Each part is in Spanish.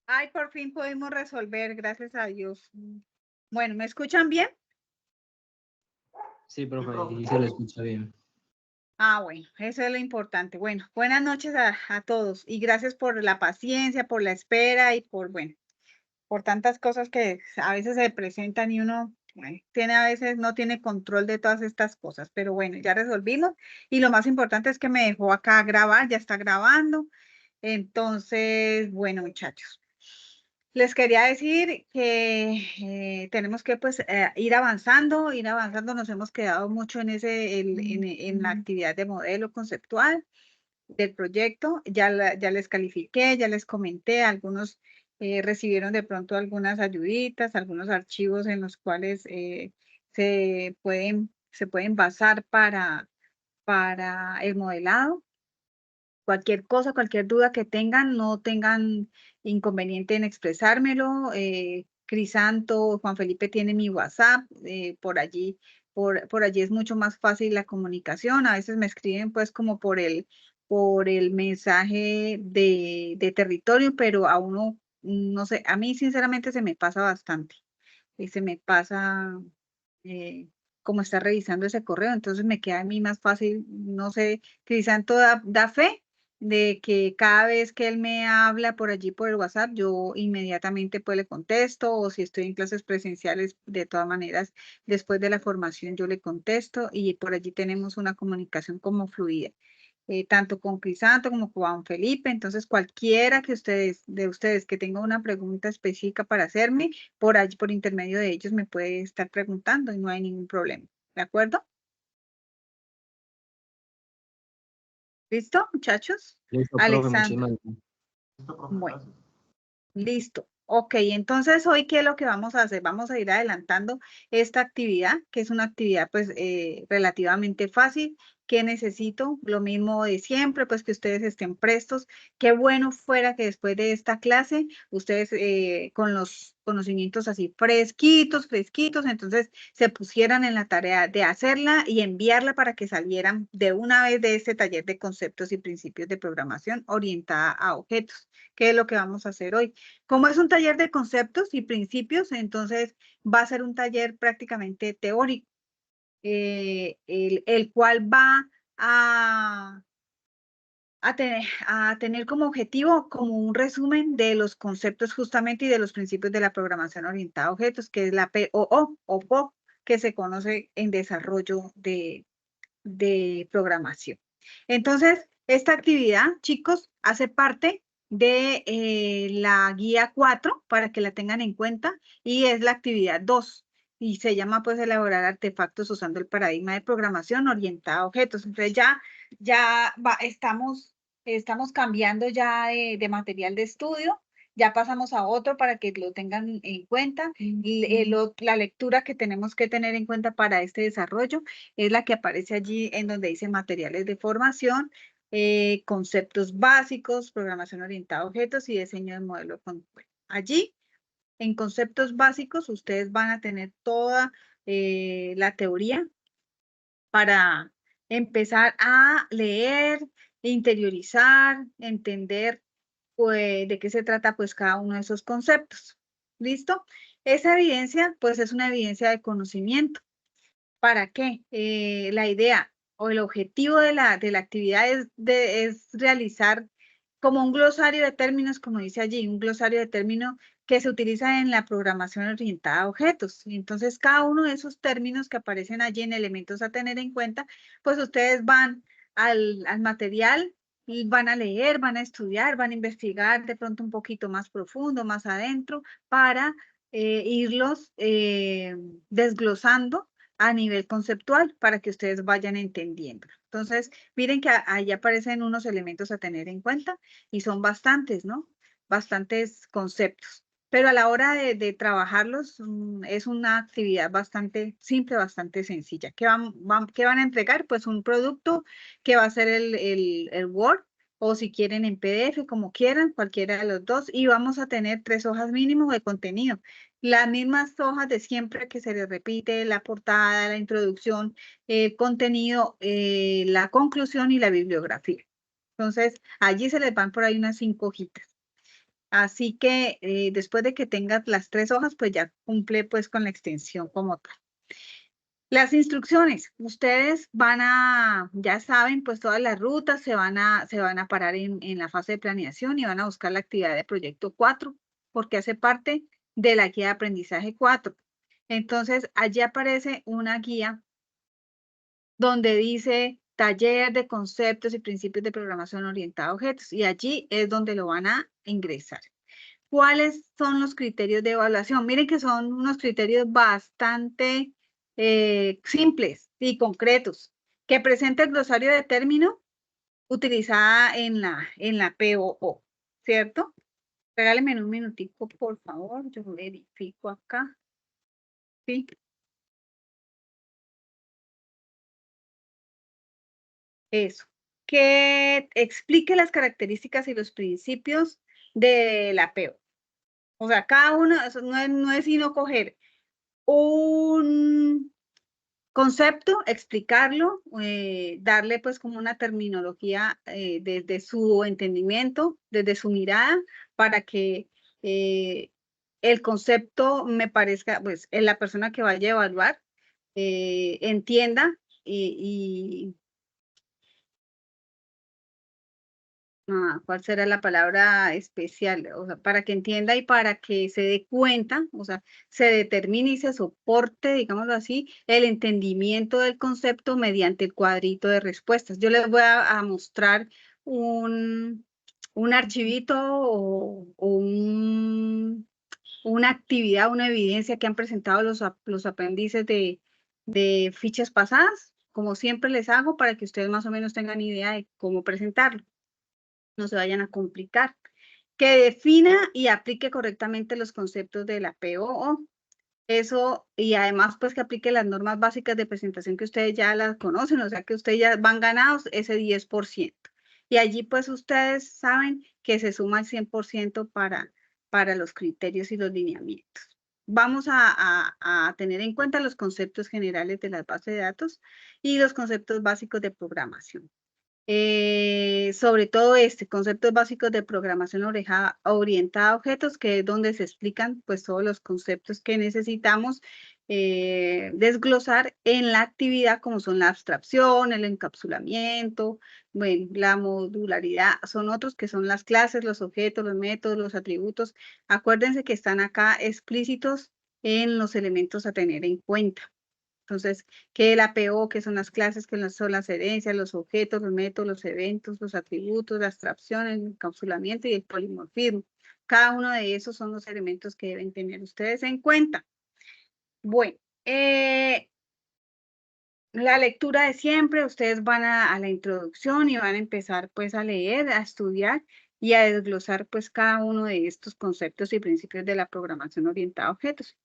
Ay, por fin pudimos resolver, gracias a Dios. Bueno, ¿me escuchan bien? Sí, profe, ahí se lo escucha bien. Ah, bueno, eso es lo importante. Bueno, buenas noches a todos y gracias por la paciencia, por la espera y por, bueno, por tantas cosas que a veces se presentan y uno tiene a veces no tiene control de todas estas cosas, pero bueno, ya resolvimos y lo más importante es que me dejó acá grabar, ya está grabando. Entonces, bueno, muchachos. Les quería decir que tenemos que pues ir avanzando, nos hemos quedado mucho en en la actividad de modelo conceptual del proyecto, ya les califiqué, ya les comenté, algunos recibieron de pronto algunas ayuditas, algunos archivos en los cuales se pueden basar para el modelado. Cualquier cosa, cualquier duda que tengan, no tengan inconveniente en expresármelo. Crisanto, Juan Felipe tiene mi WhatsApp, por allí es mucho más fácil la comunicación. A veces me escriben pues como por el mensaje de territorio, pero a uno, no sé, a mí sinceramente se me pasa bastante. Se me pasa como está revisando ese correo, entonces me queda a mí más fácil, no sé, Crisanto da fe de que cada vez que él me habla por allí por el WhatsApp, yo inmediatamente pues le contesto, o si estoy en clases presenciales, de todas maneras, después de la formación yo le contesto y por allí tenemos una comunicación como fluida. Tanto con Crisanto como con Juan Felipe, entonces cualquiera de ustedes que tenga una pregunta específica para hacerme, por allí, por intermedio de ellos, me puede estar preguntando y no hay ningún problema. ¿De acuerdo? ¿Listo, muchachos? Listo, profe, Alexandra. muchísimas gracias. Bueno, listo. Ok, entonces hoy, ¿qué es lo que vamos a hacer? Vamos a ir adelantando esta actividad, que es una actividad pues relativamente fácil. ¿Qué necesito? Lo mismo de siempre, pues que ustedes estén prestos. Qué bueno fuera que después de esta clase, ustedes con los conocimientos así fresquitos, fresquitos, entonces se pusieran en la tarea de hacerla y enviarla para que salieran de una vez de este taller de conceptos y principios de programación orientada a objetos. ¿Qué es lo que vamos a hacer hoy? Como es un taller de conceptos y principios, entonces va a ser un taller prácticamente teórico, el cual va a, a tener como objetivo como un resumen de los conceptos justamente y de los principios de la programación orientada a objetos, que es la POO o PO, que se conoce en desarrollo de programación. Entonces, esta actividad, chicos, hace parte de la guía 4 para que la tengan en cuenta y es la actividad 2 y se llama pues elaborar artefactos usando el paradigma de programación orientada a objetos. Entonces estamos cambiando ya de material de estudio, ya pasamos a otro para que lo tengan en cuenta. La lectura que tenemos que tener en cuenta para este desarrollo es la que aparece allí en donde dice materiales de formación, conceptos básicos, programación orientada a objetos y diseño de modelo. Allí, en conceptos básicos, ustedes van a tener toda la teoría para empezar a leer, interiorizar, entender pues, de qué se trata pues cada uno de esos conceptos. ¿Listo? Esa evidencia pues es una evidencia de conocimiento. ¿Para qué? La idea o el objetivo de la actividad es realizar como un glosario de términos, como dice allí, un glosario de términos que se utiliza en la programación orientada a objetos. Entonces, cada uno de esos términos que aparecen allí en elementos a tener en cuenta, pues ustedes van al material y van a leer, van a estudiar, van a investigar de pronto un poquito más profundo, más adentro, para irlos desglosando a nivel conceptual para que ustedes vayan entendiendo. Entonces, miren que ahí aparecen unos elementos a tener en cuenta y son bastantes, ¿no? Bastantes conceptos. Pero a la hora de trabajarlos, es una actividad bastante simple, bastante sencilla. ¿Qué van a entregar? Pues un producto que va a ser el Word, o si quieren en PDF, como quieran, cualquiera de los dos, y vamos a tener 3 hojas mínimo de contenido. Las mismas hojas de siempre que se les repite, la portada, la introducción, el contenido, la conclusión y la bibliografía. Entonces, allí se les van por ahí unas 5 hojitas. Así que después de que tengas las 3 hojas, pues ya cumple pues con la extensión como tal. Las instrucciones, ustedes ya saben, pues todas las rutas se van a parar en la fase de planeación y van a buscar la actividad de proyecto 4, porque hace parte de la guía de aprendizaje 4. Entonces, allí aparece una guía donde dice taller de conceptos y principios de programación orientada a objetos, y allí es donde lo van a ingresar. ¿Cuáles son los criterios de evaluación? Miren que son unos criterios bastante simples y concretos. Que presente el glosario de término utilizada en la POO, ¿cierto? Regálenme un minutico, por favor. Yo verifico acá. Sí, eso. Que explique las características y los principios de la PO. O sea, cada uno, eso no es sino coger un concepto, explicarlo, darle pues como una terminología desde su entendimiento, desde su mirada, para que el concepto me parezca, pues, en la persona que vaya a evaluar entienda y ¿cuál será la palabra especial? O sea, para que entienda y para que se dé cuenta, o sea, se determine y se soporte, digámoslo así, el entendimiento del concepto mediante el cuadrito de respuestas. Yo les voy a mostrar un archivito una actividad, una evidencia que han presentado los aprendices de fichas pasadas, como siempre les hago, para que ustedes más o menos tengan idea de cómo presentarlo, no se vayan a complicar. Que defina y aplique correctamente los conceptos de la POO. Eso, y además, pues que aplique las normas básicas de presentación que ustedes ya las conocen, o sea que ustedes ya van ganados ese 10%. Y allí, pues ustedes saben que se suma el 100% para los criterios y los lineamientos. Vamos a tener en cuenta los conceptos generales de las bases de datos y los conceptos básicos de programación. Sobre todo conceptos básicos de programación orientada a objetos, que es donde se explican pues todos los conceptos que necesitamos desglosar en la actividad, como son la abstracción, el encapsulamiento, bueno, la modularidad, son otros que son las clases, los objetos, los métodos, los atributos. Acuérdense que están acá explícitos en los elementos a tener en cuenta. Entonces, ¿qué es la PO? ¿Qué son las clases? ¿Qué son las herencias, los objetos, los métodos, los eventos, los atributos, la abstracción, el encapsulamiento y el polimorfismo? Cada uno de esos son los elementos que deben tener ustedes en cuenta. Bueno, la lectura de siempre, ustedes van a la introducción y van a empezar pues a leer, a estudiar y a desglosar pues cada uno de estos conceptos y principios de la programación orientada a objetos.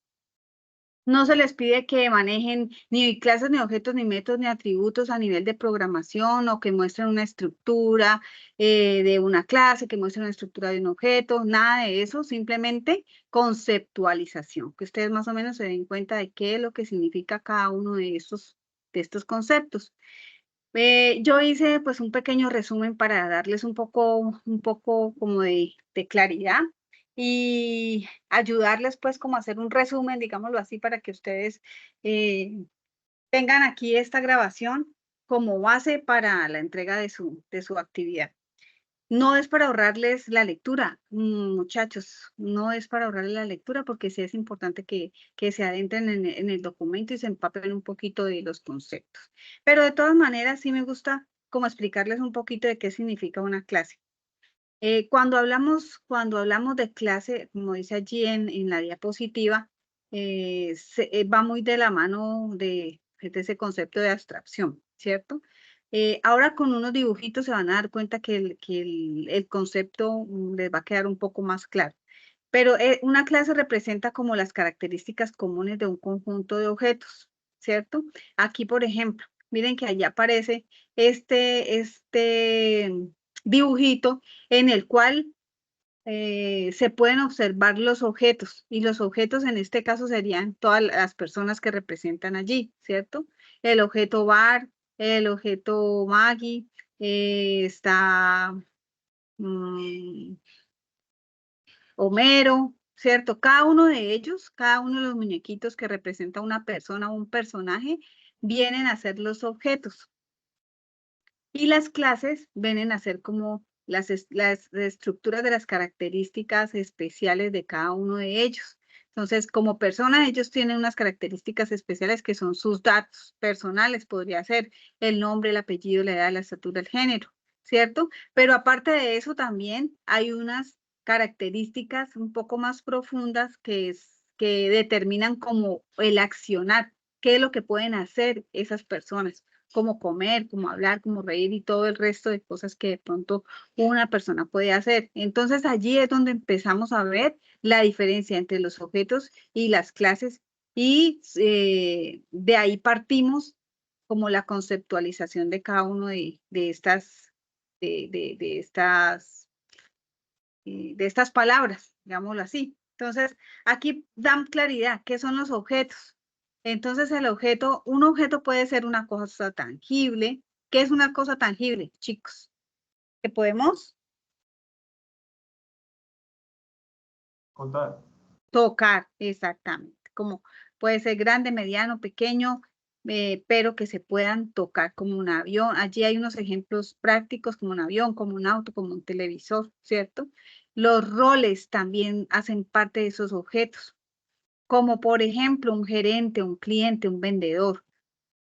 No se les pide que manejen ni clases, ni objetos, ni métodos, ni atributos a nivel de programación o que muestren una estructura de una clase, que muestren una estructura de un objeto, nada de eso, simplemente conceptualización, que ustedes más o menos se den cuenta de qué es lo que significa cada uno de estos conceptos. Yo hice pues un pequeño resumen para darles un poco como de claridad y ayudarles pues como a hacer un resumen, digámoslo así, para que ustedes tengan aquí esta grabación como base para la entrega de su actividad. No es para ahorrarles la lectura, muchachos, no es para ahorrarles la lectura porque sí es importante que se adentren en el documento y se empapen un poquito de los conceptos. Pero de todas maneras sí me gusta como explicarles un poquito de qué significa una clase. Cuando hablamos de clase, como dice allí en la diapositiva, va muy de la mano de ese concepto de abstracción, ¿cierto? Ahora con unos dibujitos se van a dar cuenta que el concepto les va a quedar un poco más claro. Pero una clase representa como las características comunes de un conjunto de objetos, ¿cierto? Aquí, por ejemplo, miren que allí aparece este dibujito en el cual se pueden observar los objetos, y los objetos en este caso serían todas las personas que representan allí, ¿cierto? El objeto bar, el objeto Maggie, está mm, Homero, ¿cierto? Cada uno de ellos, cada uno de los muñequitos que representa una persona o un personaje, vienen a ser los objetos. Y las clases vienen a ser como las estructuras de las características especiales de cada uno de ellos. Entonces, como personas, ellos tienen unas características especiales que son sus datos personales, podría ser el nombre, el apellido, la edad, la estatura, el género, ¿cierto? Pero aparte de eso, también hay unas características un poco más profundas que determinan como el accionar, qué es lo que pueden hacer esas personas, cómo comer, cómo hablar, cómo reír y todo el resto de cosas que de pronto una persona puede hacer. Entonces allí es donde empezamos a ver la diferencia entre los objetos y las clases y de ahí partimos como la conceptualización de cada uno de estas, de estas palabras, digámoslo así. Entonces, aquí dan claridad, ¿qué son los objetos? Entonces, un objeto puede ser una cosa tangible. ¿Qué es una cosa tangible, chicos? ¿Que podemos Contar. tocar? Exactamente. Como puede ser grande, mediano, pequeño, pero que se puedan tocar como un avión. Allí hay unos ejemplos prácticos como un avión, como un auto, como un televisor, ¿cierto? Los roles también hacen parte de esos objetos, como por ejemplo un gerente, un cliente, un vendedor.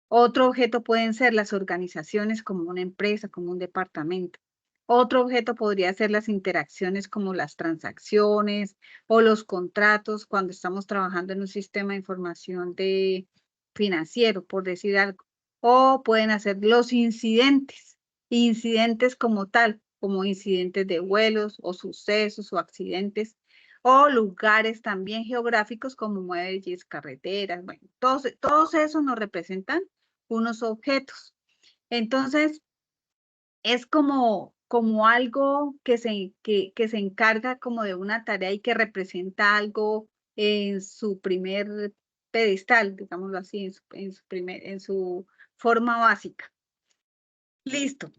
Otro objeto pueden ser las organizaciones como una empresa, como un departamento. Otro objeto podría ser las interacciones como las transacciones o los contratos cuando estamos trabajando en un sistema de información financiero, por decir algo. O pueden hacer los incidentes como tal, como incidentes de vuelos o sucesos o accidentes, o lugares también geográficos como muelles, carreteras, bueno, todos esos nos representan unos objetos. Entonces, es como algo que se encarga como de una tarea y que representa algo en su primer pedestal, digámoslo así, en su forma básica. Listo.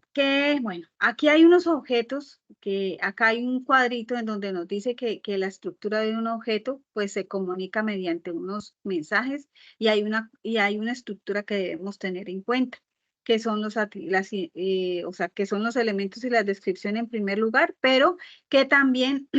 Bueno, aquí hay unos objetos, que acá hay un cuadrito en donde nos dice que la estructura de un objeto pues se comunica mediante unos mensajes y hay una estructura que debemos tener en cuenta, que son o sea, que son los elementos y la descripción en primer lugar, pero que también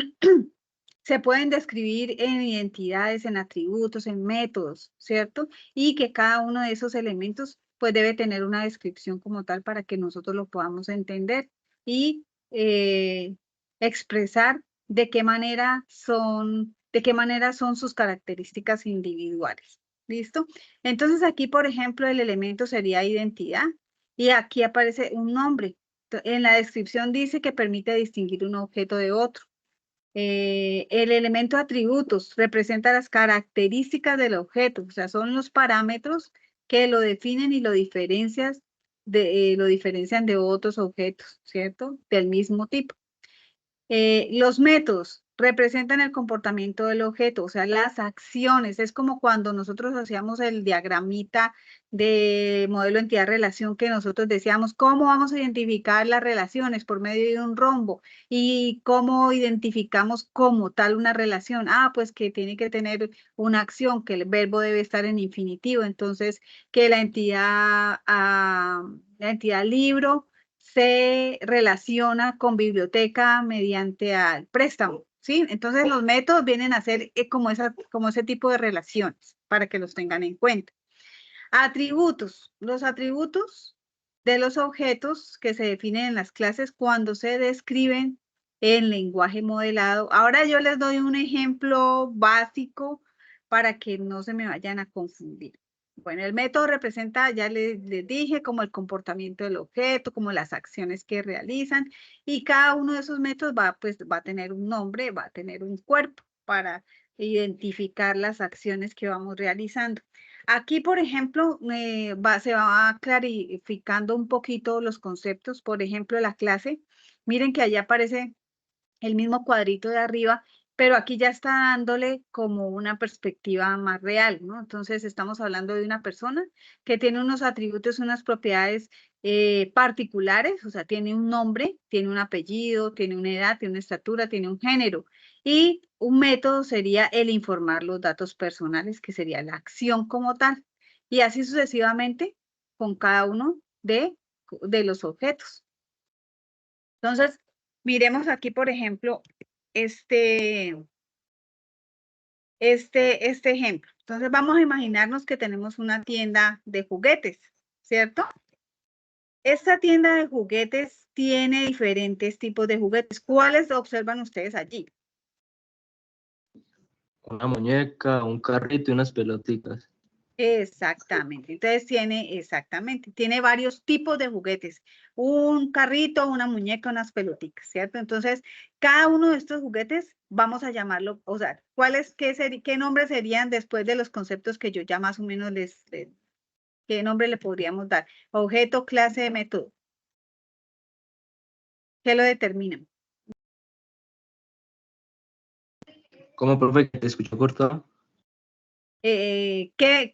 se pueden describir en identidades, en atributos, en métodos, ¿cierto? Y que cada uno de esos elementos pues debe tener una descripción como tal para que nosotros lo podamos entender y expresar de qué manera son sus características individuales. ¿Listo? Entonces aquí, por ejemplo, el elemento sería identidad y aquí aparece un nombre. En la descripción dice que permite distinguir un objeto de otro. El elemento atributos representa las características del objeto, o sea, son los parámetros que lo definen y lo diferencian de otros objetos, ¿cierto? Del mismo tipo. Los métodos representan el comportamiento del objeto, o sea, las acciones. Es como cuando nosotros hacíamos el diagramita de modelo entidad-relación que nosotros decíamos, ¿cómo vamos a identificar las relaciones por medio de un rombo? ¿Y cómo identificamos como tal una relación? Ah, pues que tiene que tener una acción, que el verbo debe estar en infinitivo. Entonces, que la entidad libro se relaciona con biblioteca mediante al préstamo, ¿sí? Entonces los métodos vienen a ser como ese tipo de relaciones para que los tengan en cuenta. Atributos. Los atributos de los objetos que se definen en las clases cuando se describen en lenguaje modelado. Ahora yo les doy un ejemplo básico para que no se me vayan a confundir. Bueno, el método representa, ya les dije, como el comportamiento del objeto, como las acciones que realizan, y cada uno de esos métodos pues, va a tener un nombre, va a tener un cuerpo para identificar las acciones que vamos realizando. Aquí, por ejemplo, se va clarificando un poquito los conceptos. Por ejemplo, la clase. Miren que allí aparece el mismo cuadrito de arriba, pero aquí ya está dándole como una perspectiva más real, ¿no? Entonces estamos hablando de una persona que tiene unos atributos, unas propiedades particulares, o sea, tiene un nombre, tiene un apellido, tiene una edad, tiene una estatura, tiene un género. Y un método sería el informar los datos personales, que sería la acción como tal. Y así sucesivamente con cada uno de los objetos. Entonces, miremos aquí, por ejemplo, este ejemplo. Entonces, vamos a imaginarnos que tenemos una tienda de juguetes, ¿cierto? Esta tienda de juguetes tiene diferentes tipos de juguetes. ¿Cuáles observan ustedes allí? Una muñeca, un carrito y unas pelotitas. Exactamente. Entonces tiene varios tipos de juguetes. Un carrito, una muñeca, unas pelotitas, ¿cierto? Entonces, cada uno de estos juguetes vamos a llamarlo, o sea, qué nombres serían después de los conceptos que yo ya más o menos qué nombre le podríamos dar? Objeto, clase, método. ¿Qué lo determinan? ¿Cómo, profe, que te escucho cortado?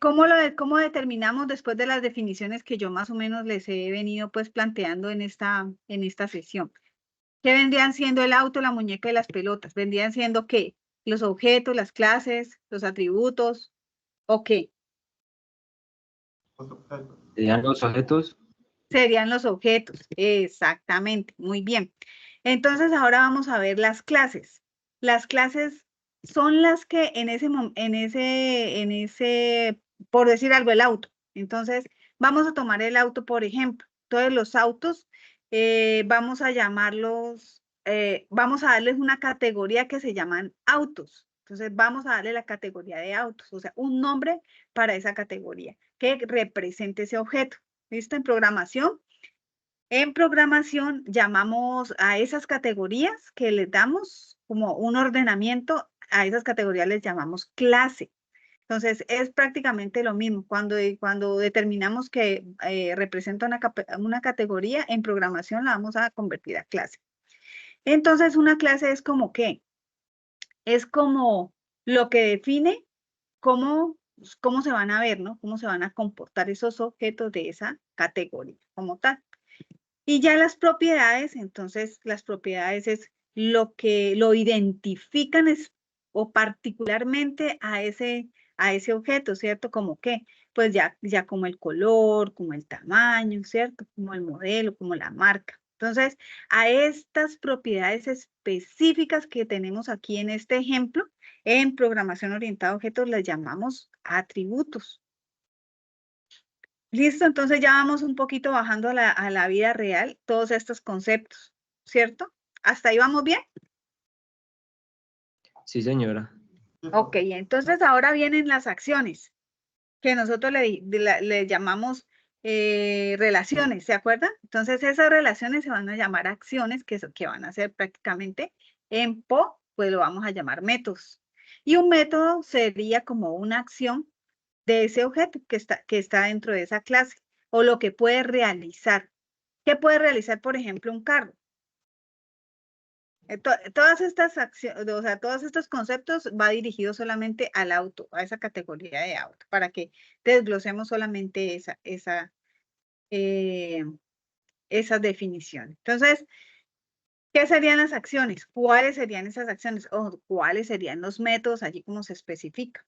¿Cómo determinamos después de las definiciones que yo más o menos les he venido pues planteando en esta sesión? ¿Qué vendrían siendo el auto, la muñeca y las pelotas? ¿Vendrían siendo qué? ¿Los objetos, las clases, los atributos o qué? ¿Serían los objetos? Serían los objetos. Exactamente, muy bien. Entonces ahora vamos a ver las clases. Las clases son las que por decir algo, el auto. Entonces, vamos a tomar el auto, por ejemplo. Todos los autos, vamos a llamarlos, vamos a darles una categoría que se llaman autos. Entonces, vamos a darle la categoría de autos, o sea, un nombre para esa categoría que represente ese objeto. ¿Listo? En programación llamamos a esas categorías que les damos como un ordenamiento, a esas categorías les llamamos clase. Entonces, es prácticamente lo mismo. Cuando determinamos que representa una categoría, en programación la vamos a convertir a clase. Entonces, una clase es como ¿qué? Es como lo que define cómo se van a ver, ¿no? Cómo se van a comportar esos objetos de esa categoría como tal. Y ya las propiedades, entonces las propiedades es lo que lo identifican o particularmente a ese objeto, ¿cierto? Como qué, pues ya como el color, como el tamaño, ¿cierto? Como el modelo, como la marca. Entonces, a estas propiedades específicas que tenemos aquí en este ejemplo, en programación orientada a objetos, las llamamos atributos. Listo, entonces ya vamos un poquito bajando a la vida real todos estos conceptos, ¿cierto? ¿Hasta ahí vamos bien? Sí, señora. Ok, entonces ahora vienen las acciones, que nosotros le llamamos relaciones, ¿se acuerdan? Entonces esas relaciones se van a llamar acciones, que van a ser prácticamente en PO, pues lo vamos a llamar métodos. Y un método sería como una acción de ese objeto que está dentro de esa clase, o lo que puede realizar. ¿Qué puede realizar, por ejemplo, un carro? Todas estas acciones, o sea, todos estos conceptos va dirigido solamente al auto, a esa categoría de auto, para que desglosemos solamente eh, esas definiciones. Entonces, ¿qué serían las acciones? ¿Cuáles serían esas acciones? ¿O cuáles serían los métodos allí como se especifica?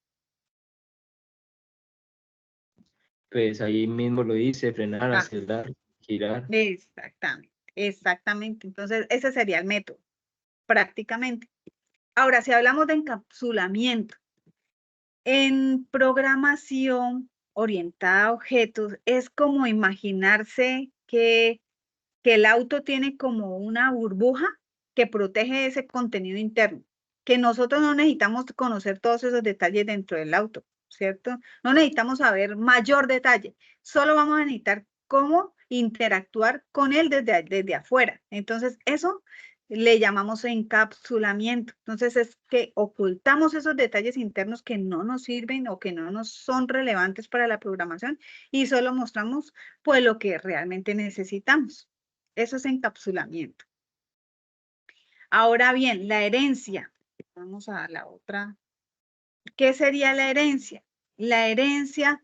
Pues ahí mismo lo dice, frenar, Ah, acelerar, girar. exactamente, exactamente. Entonces, ese sería el método, prácticamente. Ahora, si hablamos de encapsulamiento, en programación orientada a objetos, es como imaginarse que el auto tiene como una burbuja que protege ese contenido interno, que nosotros no necesitamos conocer todos esos detalles dentro del auto, ¿cierto? No necesitamos saber mayor detalle, solo vamos a necesitar cómo interactuar con él desde afuera. Entonces, eso le llamamos encapsulamiento. Entonces, es que ocultamos esos detalles internos que no nos sirven o que no nos son relevantes para la programación y solo mostramos pues lo que realmente necesitamos. Eso es encapsulamiento. Ahora bien, la herencia. Vamos a la otra. ¿Qué sería la herencia? La herencia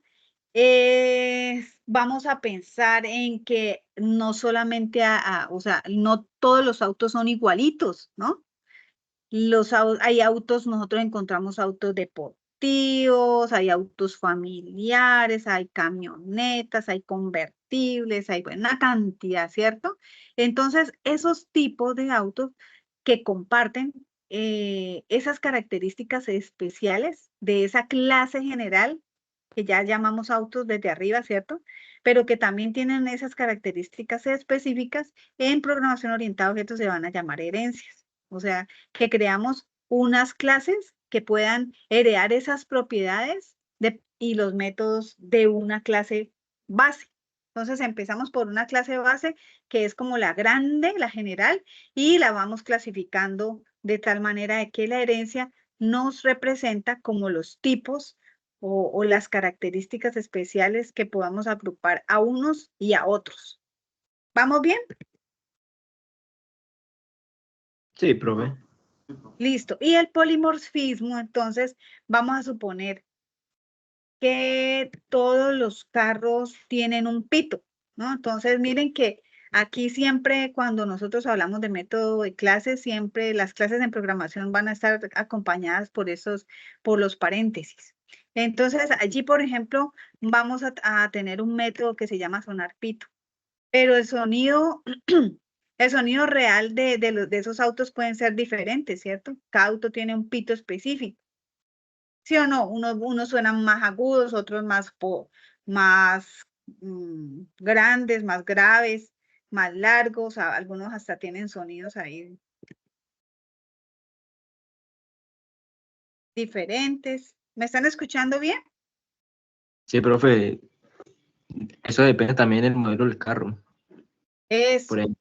Vamos a pensar en que no solamente o sea, no todos los autos son igualitos, ¿no? Hay autos, nosotros encontramos autos deportivos, hay autos familiares, hay camionetas, hay convertibles, hay bueno, una cantidad, ¿cierto? Entonces, esos tipos de autos que comparten esas características especiales de esa clase general, que ya llamamos autos desde arriba, ¿cierto? Pero que también tienen esas características específicas en programación orientada a objetos se van a llamar herencias. O sea, que creamos unas clases que puedan heredar esas propiedades y los métodos de una clase base. Entonces empezamos por una clase base que es como la grande, la general, y la vamos clasificando de tal manera de que la herencia nos representa como los tipos o las características especiales que podamos agrupar a unos y a otros. ¿Vamos bien? Sí, profe. Listo. Y el polimorfismo, entonces, vamos a suponer que todos los carros tienen un pito, ¿no? Entonces, miren que aquí siempre cuando nosotros hablamos de método de clases, siempre las clases en programación van a estar acompañadas por los paréntesis. Entonces, allí, por ejemplo, vamos a tener un método que se llama sonar pito, pero el sonido, el sonido real de esos autos pueden ser diferentes, ¿cierto? Cada auto tiene un pito específico. ¿Sí o no? Unos suenan más agudos, otros más grandes, más graves, más largos, algunos hasta tienen sonidos ahí diferentes. ¿Me están escuchando bien? Sí, profe, eso depende también del modelo del carro. Eso. Por, ej-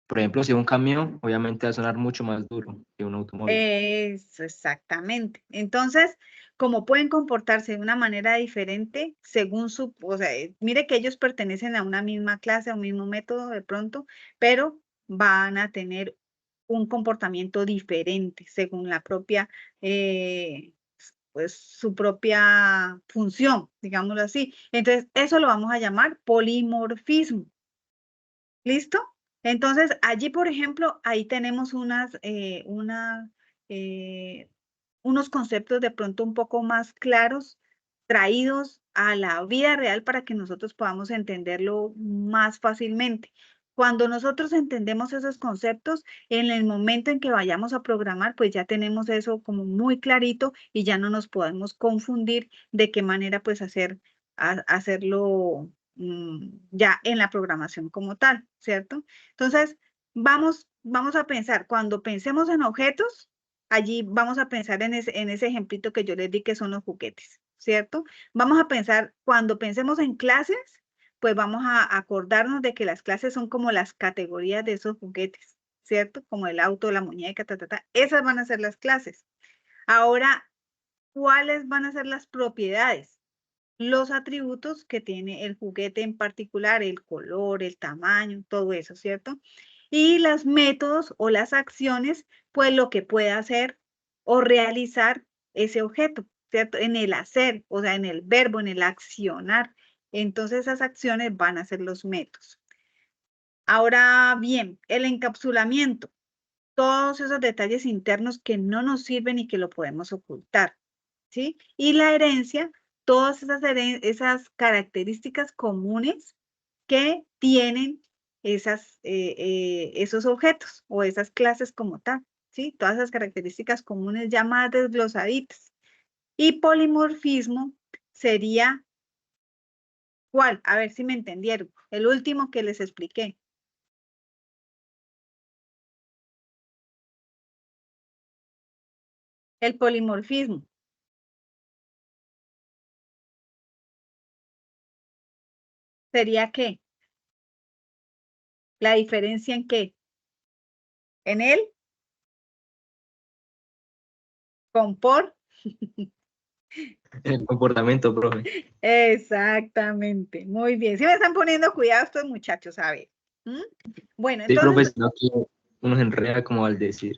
por ejemplo, si es un camión, obviamente va a sonar mucho más duro que un automóvil. Eso, exactamente. Entonces, como pueden comportarse de una manera diferente según o sea, mire que ellos pertenecen a una misma clase, a un mismo método de pronto, pero van a tener un comportamiento diferente según la propia, pues su propia función, digámoslo así. Entonces, eso lo vamos a llamar polimorfismo. ¿Listo? Entonces, allí, por ejemplo, ahí tenemos eh, unos conceptos de pronto un poco más claros, traídos a la vida real para que nosotros podamos entenderlo más fácilmente. Cuando nosotros entendemos esos conceptos, en el momento en que vayamos a programar, pues ya tenemos eso como muy clarito y ya no nos podemos confundir de qué manera pues hacerlo ya en la programación como tal, ¿cierto? Entonces, vamos a pensar, cuando pensemos en objetos, allí vamos a pensar en ese ejemplito que yo les di que son los juguetes, ¿cierto? Vamos a pensar, cuando pensemos en clases, pues vamos a acordarnos de que las clases son como las categorías de esos juguetes, ¿cierto? Como el auto, la muñeca, ta, ta, ta. Esas van a ser las clases. Ahora, ¿cuáles van a ser las propiedades? Los atributos que tiene el juguete en particular, el color, el tamaño, todo eso, ¿cierto? Y los métodos o las acciones, pues lo que puede hacer o realizar ese objeto, ¿cierto? En el hacer, o sea, en el verbo, en el accionar. Entonces esas acciones van a ser los métodos. Ahora bien, el encapsulamiento, todos esos detalles internos que no nos sirven y que lo podemos ocultar. ¿Sí? Y la herencia, todas esas características comunes que tienen esos objetos o esas clases como tal, ¿sí? Todas esas características comunes ya más desglosaditas. Y polimorfismo sería, ¿cuál? A ver si me entendieron. El último que les expliqué. El polimorfismo. ¿Sería qué? ¿La diferencia en qué? ¿En él? ¿Con por? El comportamiento, profe. Exactamente, muy bien. Si me están poniendo cuidado estos muchachos, a ver. ¿Mm? Bueno, Sí, entonces, profe, sino que uno se enreda como al decir.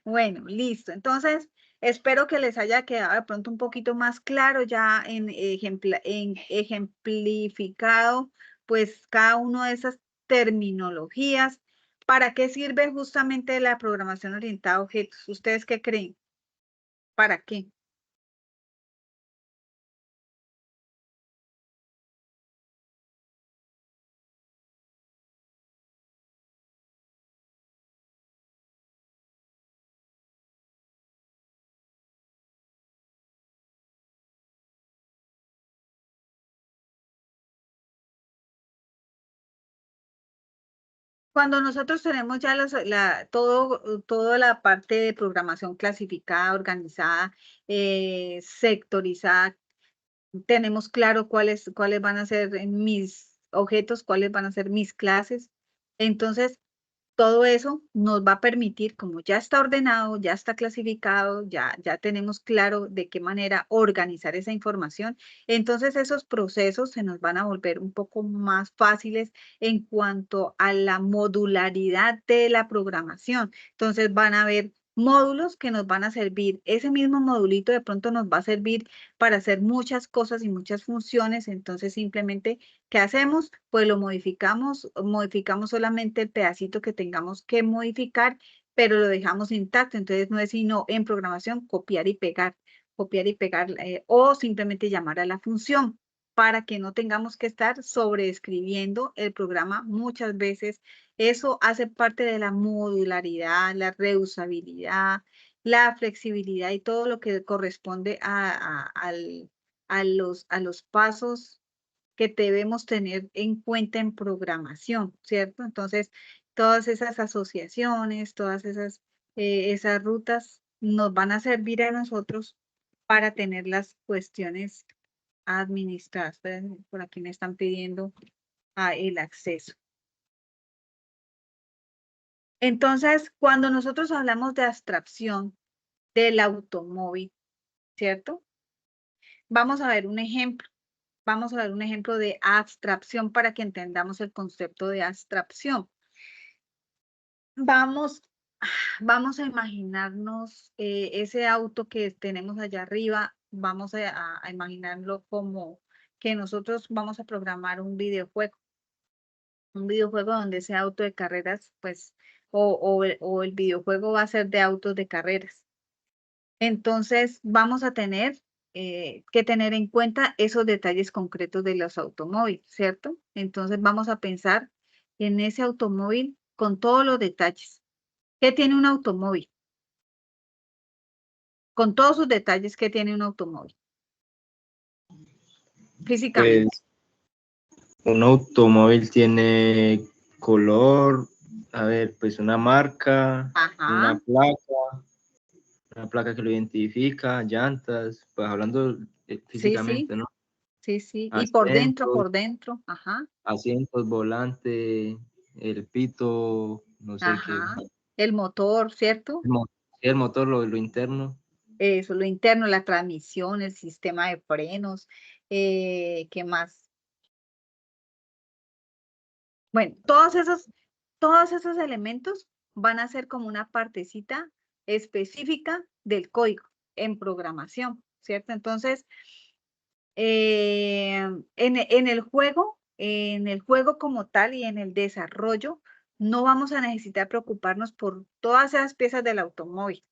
bueno, listo. Entonces, Espero que les haya quedado de pronto un poquito más claro ya en ejemplificado pues cada una de esas terminologías. ¿Para qué sirve justamente la programación orientada a objetos? ¿Ustedes qué creen? ¿Para qué? Cuando nosotros tenemos ya toda la parte de programación clasificada, organizada, sectorizada, tenemos claro cuáles van a ser mis objetos, cuáles van a ser mis clases. Entonces, todo eso nos va a permitir, como ya está ordenado, ya está clasificado, ya tenemos claro de qué manera organizar esa información, entonces esos procesos se nos van a volver un poco más fáciles en cuanto a la modularidad de la programación. Entonces van a haber módulos que nos van a servir, ese mismo modulito de pronto nos va a servir para hacer muchas cosas y muchas funciones, entonces simplemente ¿qué hacemos? Pues lo modificamos solamente el pedacito que tengamos que modificar, pero lo dejamos intacto. Entonces no es sino en programación copiar y pegar o simplemente llamar a la función para que no tengamos que estar sobreescribiendo el programa muchas veces. Eso hace parte de la modularidad, la reusabilidad, la flexibilidad y todo lo que corresponde a los pasos que debemos tener en cuenta en programación, ¿cierto? Entonces, todas esas asociaciones, esas rutas nos van a servir a nosotros para tener las cuestiones administradas. Espérenme, por aquí me están pidiendo el acceso. Entonces, cuando nosotros hablamos de abstracción del automóvil, ¿cierto? Vamos a ver un ejemplo. Vamos a ver un ejemplo de abstracción para que entendamos el concepto de abstracción. Vamos, vamos a imaginarnos ese auto que tenemos allá arriba, vamos a imaginarlo como que nosotros vamos a programar un videojuego donde ese auto de carreras, pues, o el videojuego va a ser de autos de carreras. Entonces, vamos a tener que tener en cuenta esos detalles concretos de los automóviles, ¿cierto? Entonces, vamos a pensar en ese automóvil con todos los detalles. ¿Qué tiene un automóvil? Con todos sus detalles, ¿qué tiene un automóvil? Físicamente. Pues un automóvil tiene color, a ver, pues una marca, Ajá, una placa que lo identifica, llantas, pues hablando sí, sí, físicamente, ¿no? sí, sí. Y Asientos, por dentro, ajá, asientos, volante, el pito, no sé qué, ajá. El motor, ¿cierto? el motor, lo interno. Eso, lo interno, la transmisión, el sistema de frenos, ¿qué más? Bueno, todos esos elementos van a ser como una partecita específica del código en programación, ¿cierto? Entonces, en el juego como tal y en el desarrollo, no vamos a necesitar preocuparnos por todas esas piezas del automóvil,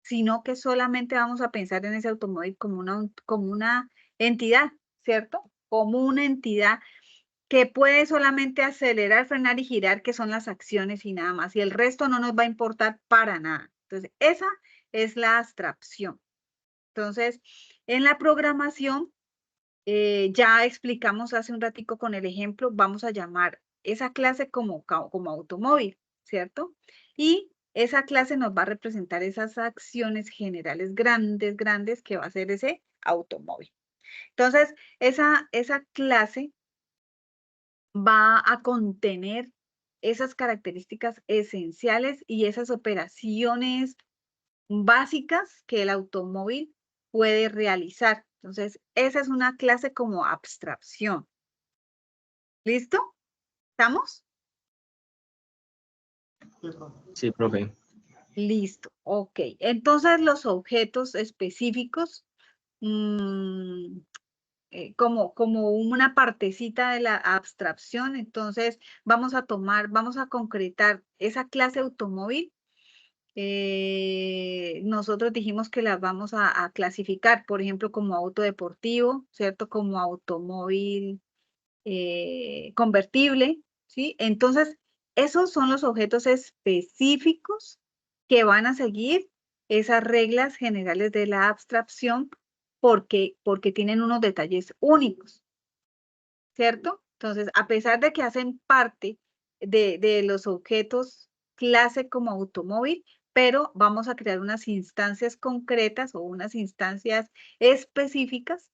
sino que solamente vamos a pensar en ese automóvil como una entidad, ¿cierto? Como una entidad que puede solamente acelerar, frenar y girar, que son las acciones y nada más, y el resto no nos va a importar para nada. Entonces, esa es la abstracción. Entonces, en la programación, ya explicamos hace un ratico con el ejemplo, vamos a llamar esa clase como automóvil, ¿cierto? Y esa clase nos va a representar esas acciones generales grandes que va a ser ese automóvil. Entonces, esa clase va a contener esas características esenciales y esas operaciones básicas que el automóvil puede realizar. Entonces, esa es una clase como abstracción. ¿Listo? ¿Estamos? Sí, profe. Listo, ok. Entonces los objetos específicos, como una partecita de la abstracción, entonces vamos a concretar esa clase automóvil. Nosotros dijimos que las vamos a clasificar, por ejemplo, como auto deportivo, ¿cierto? Como automóvil convertible, ¿sí? Entonces, esos son los objetos específicos que van a seguir esas reglas generales de la abstracción porque tienen unos detalles únicos, ¿cierto? Entonces, a pesar de que hacen parte de los objetos clase como automóvil, pero vamos a crear unas instancias concretas o unas instancias específicas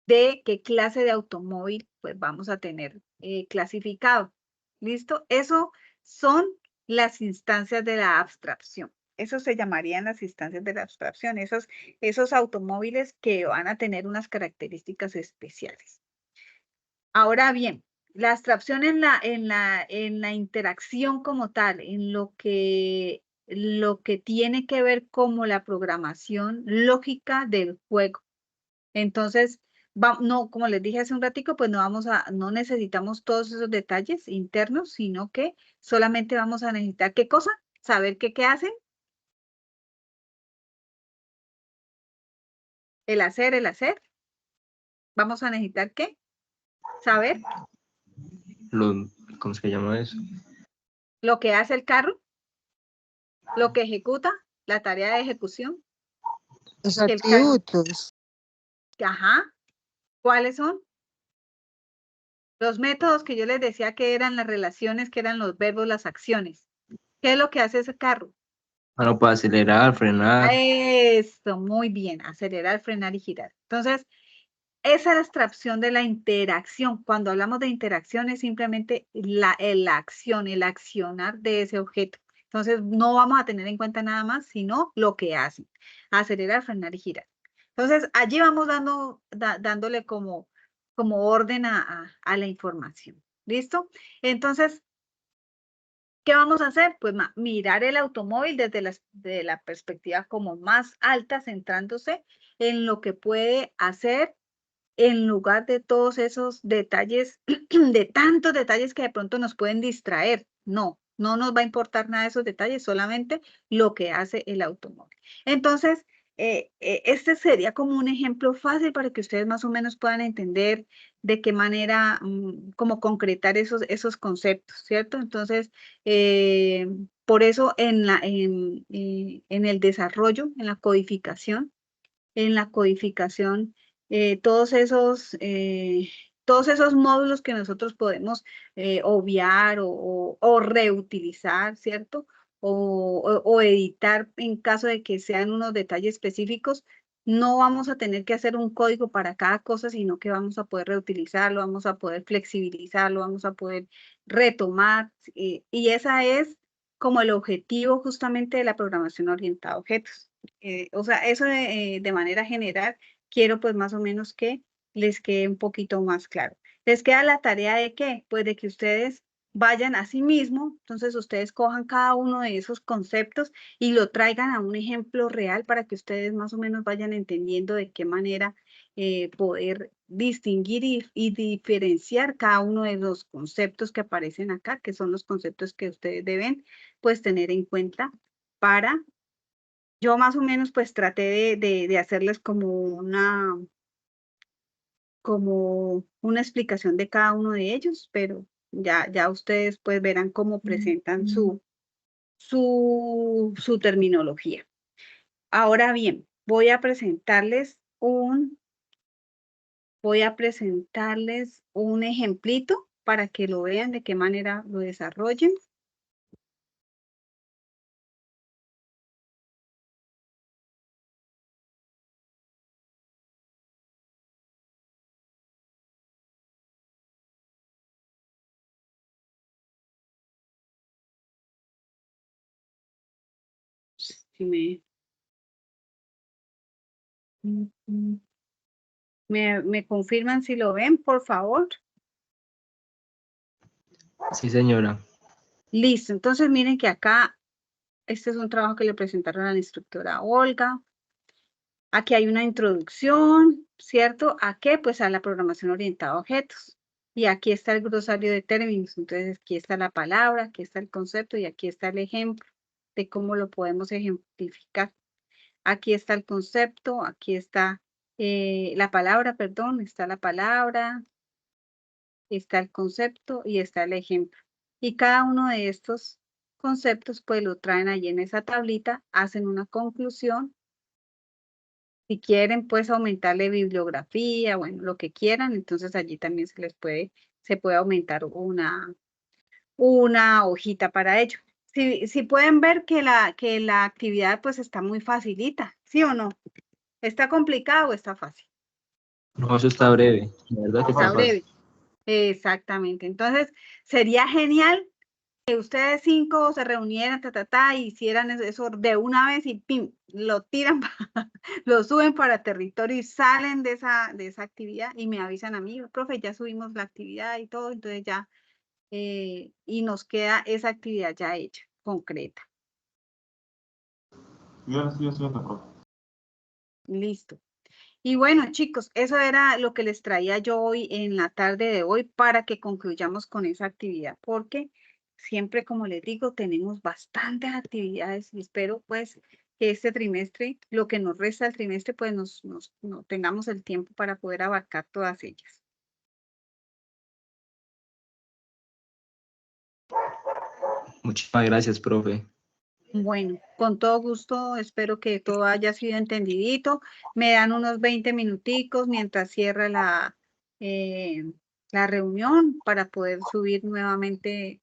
de qué clase de automóvil pues vamos a tener clasificado. ¿Listo? Eso son las instancias de la abstracción. Eso se llamarían las instancias de la abstracción, esos automóviles que van a tener unas características especiales. Ahora bien, la abstracción en la interacción como tal, en lo que tiene que ver como la programación lógica del juego. Entonces, no, como les dije hace un ratico, pues no necesitamos todos esos detalles internos, sino que solamente vamos a necesitar ¿qué cosa? Saber qué hacen. El hacer, el hacer. Vamos a necesitar ¿qué? Saber ¿Cómo se llama eso? lo que hace el carro, lo que ejecuta, la tarea de ejecución. Los Que el carro, atributos. ajá, ¿cuáles son? Los métodos que yo les decía que eran las relaciones, que eran los verbos, las acciones. ¿Qué es lo que hace ese carro? Bueno, para acelerar, frenar. Eso, muy bien, acelerar, frenar y girar. Entonces, esa es la abstracción de la interacción. Cuando hablamos de interacción es simplemente la acción, el accionar de ese objeto. Entonces, no vamos a tener en cuenta nada más, sino lo que hacen. Acelerar, frenar y girar. Entonces, allí vamos dándole como orden a la información. ¿Listo? Entonces, ¿qué vamos a hacer? Pues mirar el automóvil desde de la perspectiva como más alta, centrándose en lo que puede hacer en lugar de todos esos detalles, de tantos detalles que de pronto nos pueden distraer. No nos va a importar nada de esos detalles, solamente lo que hace el automóvil. Entonces, este sería como un ejemplo fácil para que ustedes más o menos puedan entender de qué manera, cómo concretar esos conceptos, ¿cierto? Entonces, por eso en el desarrollo, en la codificación, todos esos módulos que nosotros podemos obviar o reutilizar, ¿cierto? O editar en caso de que sean unos detalles específicos, no vamos a tener que hacer un código para cada cosa, sino que vamos a poder reutilizarlo, vamos a poder flexibilizarlo, vamos a poder retomar, y esa es como el objetivo justamente de la programación orientada a objetos. O sea, eso de manera general, quiero pues más o menos que les quede un poquito más claro. Les queda la tarea de qué? Pues de que ustedes vayan a sí mismo, entonces ustedes cojan cada uno de esos conceptos y lo traigan a un ejemplo real para que ustedes más o menos vayan entendiendo de qué manera poder distinguir y diferenciar cada uno de los conceptos que aparecen acá, que son los conceptos que ustedes deben pues tener en cuenta para yo más o menos pues traté de hacerles como una explicación de cada uno de ellos, pero ya ustedes pues verán cómo presentan su terminología. Ahora bien, voy a presentarles un ejemplito para que lo vean de qué manera lo desarrollen. Si me confirman si lo ven, por favor. Sí, señora. Listo, entonces miren que acá Este es un trabajo que le presentaron a la instructora Olga. Aquí hay una introducción, ¿cierto? ¿A qué? Pues a la programación orientada a objetos. Y aquí está el glosario de términos. Entonces, aquí está la palabra, aquí está el concepto y aquí está el ejemplo de cómo lo podemos ejemplificar. Aquí está el concepto, aquí está la palabra, perdón, está la palabra, está el concepto y está el ejemplo. Y cada uno de estos conceptos, pues lo traen allí en esa tablita, hacen una conclusión. Si quieren, pues aumentarle bibliografía, bueno, lo que quieran, entonces allí también se puede aumentar una hojita para ello. Si pueden ver que la actividad pues está muy facilita, ¿sí o no? ¿Está complicado o está fácil? No, eso está breve, la verdad que está Está fácil. breve. Exactamente. Entonces, sería genial que ustedes 5 se reunieran, y hicieran eso de una vez y ¡pim! Lo tiran, lo suben para territorio y salen de esa actividad y me avisan a mí, profe, ya subimos la actividad y todo, entonces ya, y nos queda esa actividad ya hecha, concreta. Yo la estoy haciendo, profe. Listo. Y bueno, chicos, eso era lo que les traía yo hoy en la tarde de hoy para que concluyamos con esa actividad, porque siempre, como les digo, tenemos bastantes actividades y espero pues que este trimestre, lo que nos resta del trimestre, pues no tengamos el tiempo para poder abarcar todas ellas. Muchísimas gracias, profe. Bueno, con todo gusto, espero que todo haya sido entendidito. Me dan unos 20 minuticos mientras cierra eh, la reunión para poder subir nuevamente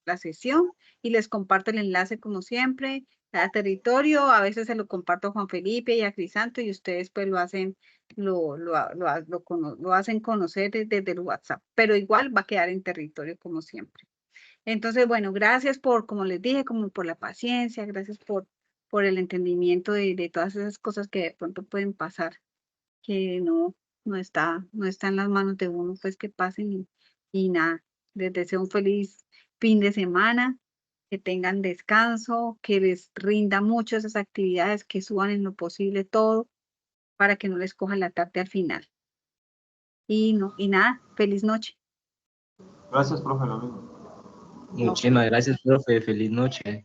la sesión y les comparto el enlace como siempre a territorio. A veces se lo comparto a Juan Felipe y a Crisanto y ustedes pues lo hacen, lo hacen conocer desde el WhatsApp, pero igual va a quedar en territorio como siempre. Entonces, bueno, gracias por, como les dije, como por la paciencia, gracias por el entendimiento de todas esas cosas que de pronto pueden pasar, que no está en las manos de uno, pues que pasen y nada. Les deseo un feliz fin de semana, que tengan descanso, que les rinda mucho esas actividades, que suban en lo posible todo para que no les coja la tarde al final. Y nada, feliz noche. Gracias, profe, lo mismo. Muchísimas gracias, profe. Feliz noche.